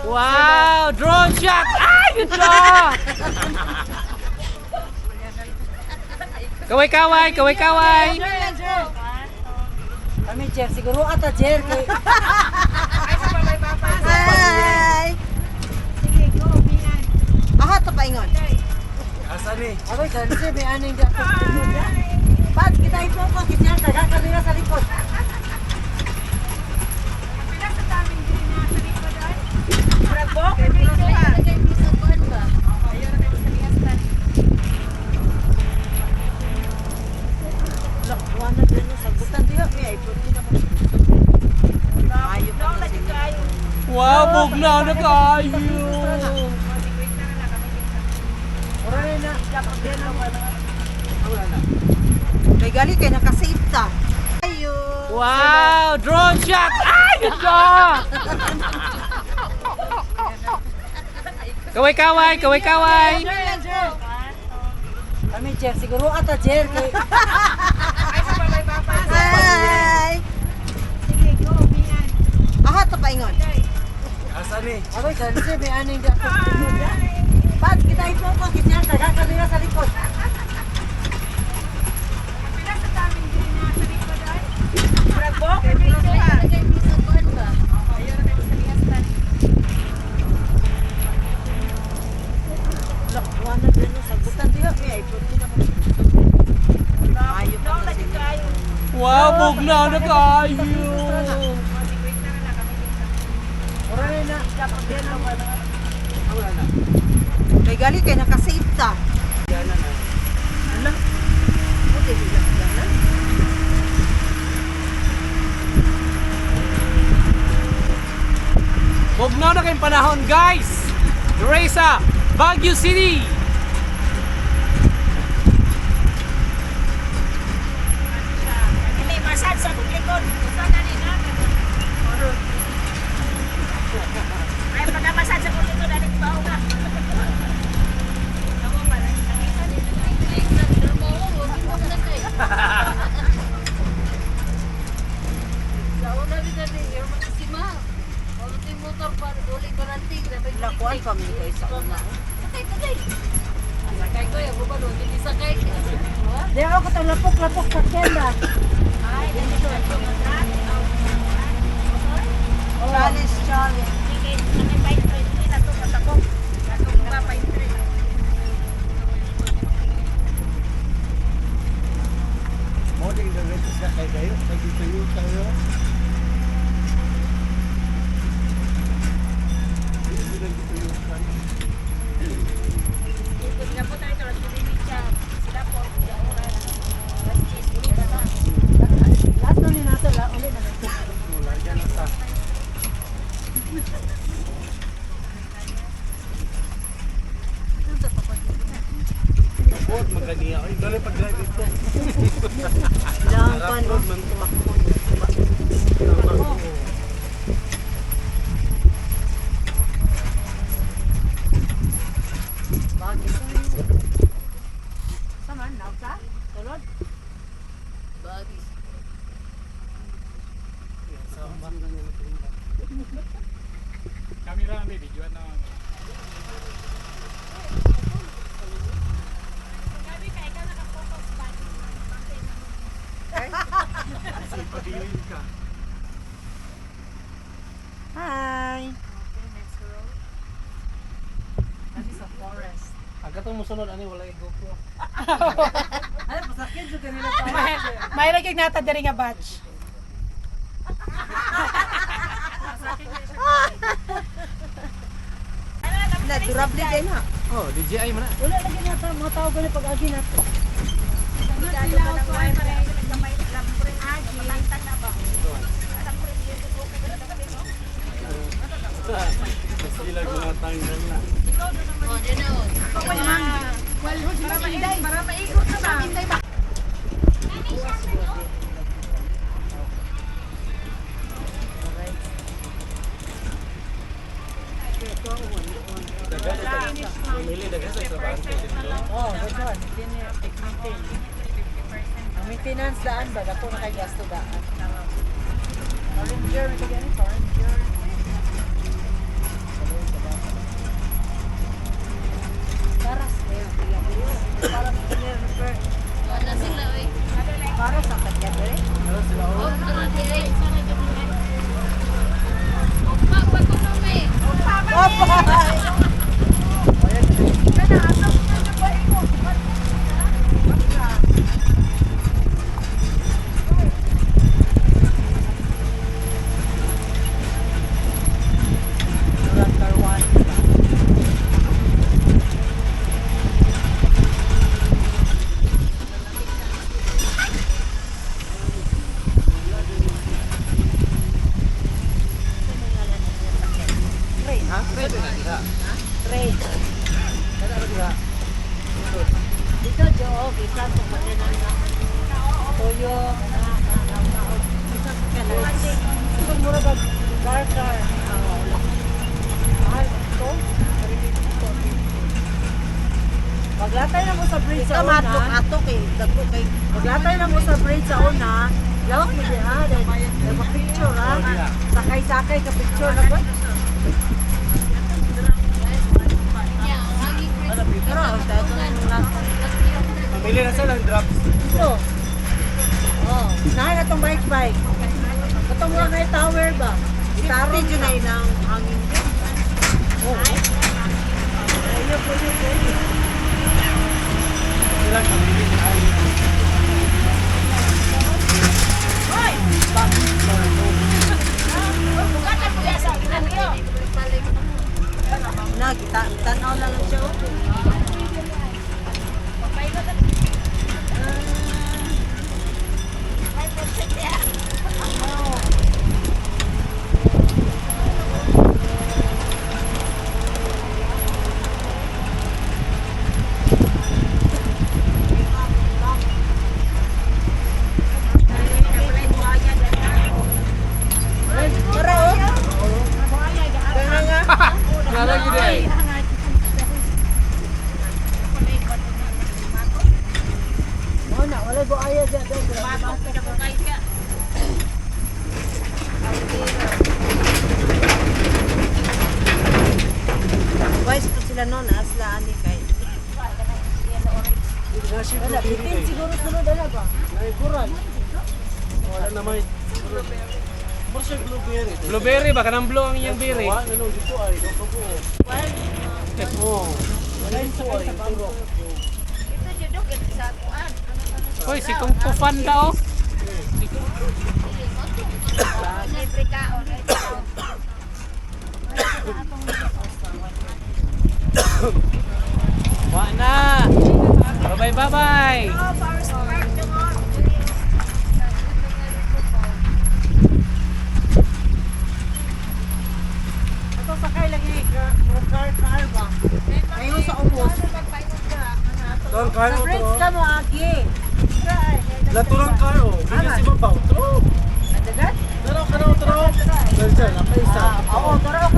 Wow! Drone shot! Ay! Ito! Kaway-kaway! Kaway-kaway! Kami, Jer. Siguro ata, Jer. Hi! Sige, go, Mian. Aha, ito paingon. Asa ni? Aboy, kansi, may aning di ako. Pat, kita ito po. Kisyan, taga-kabila sa likod. Pila sa daming din na sa likod ay? Bravo? Ayaw na tayo sa liastan. Lakuan na din yung sagutan. Di ba, may iPod. Di na mo. Ayaw pa na sila. Wow! Bugnaw na kayo! Ora na, dapat din na wala. Wala na. Kay gali kay nakasave ta. Ayun. Wow! Drone shot! Ay! Ito! Kaway-kaway! Kaway-kaway! Kami, Jer. Siguro ata, Jer. Ay, sa babay-babay. Hi! Sige, go, Mian. Aha, ito paingon. Asa ni? Aboy, kansi, may aning di ako. Pat, kita ito po. Kisyan, taga-kabila sa likod. Pila sa daming din na sa likod ay? Bravo? Ayaw na tayo sa liastan. Lakuan na din yung sagutan. Di ba, may iPod. Di na mo. Ayaw pa na sila. Wow! Bugnaw na kayo! Ora na, dapat din na wala. Wala na. Kay gali kay nakasave ta. Yan na. Ala. Okay, bilang na. Bugnaw na kayong panahon, guys! Teresa, Baguio City! Hindi, masad sa likod. Saan na nila? Ay, pagkamasad sa likod, aling baho ka. Ako pala, nakita nila. Lakuan pa mi kay sa una. Di ako ko lapok-lapok sa kenda. Ay, ganito. Challenge, challenge. Sige, nakipay trade. Hindi na ito katakok. Nato mga pay trade. Mo din gagawin sa kayo, nagituyo kayo. Ikot nga po tayo ito. Sulimit siya. Sila po. Last na ni nato la ulit na. Board magkaniya. Ay, dali pag-drive ito. Lang pan mo. Saman, nauta? Tulod? Kamera may video na. Gabi ka, ikaw nakafocus ba? Pagilid ka. Hi. Okay, next row. That is a forest. Agad mo sunod ani wala GoPro. Ano pasakit jud kanila May lagi nata diri nga batch. na durable din ha. Oh, DJI man na. Wala lagi nata mga tao gani pag agi nato. Lalo ba ng wifi? Nagkamay lampre agi. Malantag na ba? Lampre dito po ka Sila gumatanggal na. para maikot na ba? Pumili dagan sa trabante dito. Oh, that's one. Maintain. Ang maintenance daan ba dako na kay gasto daan. Ranger, may kagani ranger. Ha? Pwede na diha. Trade. Dito, Jo, bisan kung maginan na. Toyo, ito mura ba? Car. Mahal ito. Paglatay na mo sa bridge sa una. Atok eh. Dagko kay. Paglatay na mo sa bridge sa una. Lawak mo diha. Dahil picture ha. Sakay-sakay ka picture na ba? Pero, dahil na yung lasa. Pamili na sila ng drugs. Ito. Oh, nahay na itong bike. Itong mga na tower ba? Itaro dyan na inang hangin. Oh. Ayun po yun. Sila pamili na ay. Tanaw lang siya. Nala gid ay. Wala go aya dyan. Wise po sila noon, aslaan ni kay. Wala, bitin siguro sunod na ba? Naikuran. Wala na may. Masa blueberry. Blueberry ba kanang blue ang iyang berry? Wala no dito ay dito po. Oh. Wala ito ay turok. Ito judok ito sa kuan. Hoy, si Kung Fu fan daw. Libre kaon. Wa na. Bye-bye. Ito sakay lagi car ba? Ngayon sa ubos. Don kayo Sa friends to. ka mo agi. Laturang kayo. Bigyan si Babaw. Tro. Adagat? Tro. Dahil dyan, nakaisa. Oo, tara ako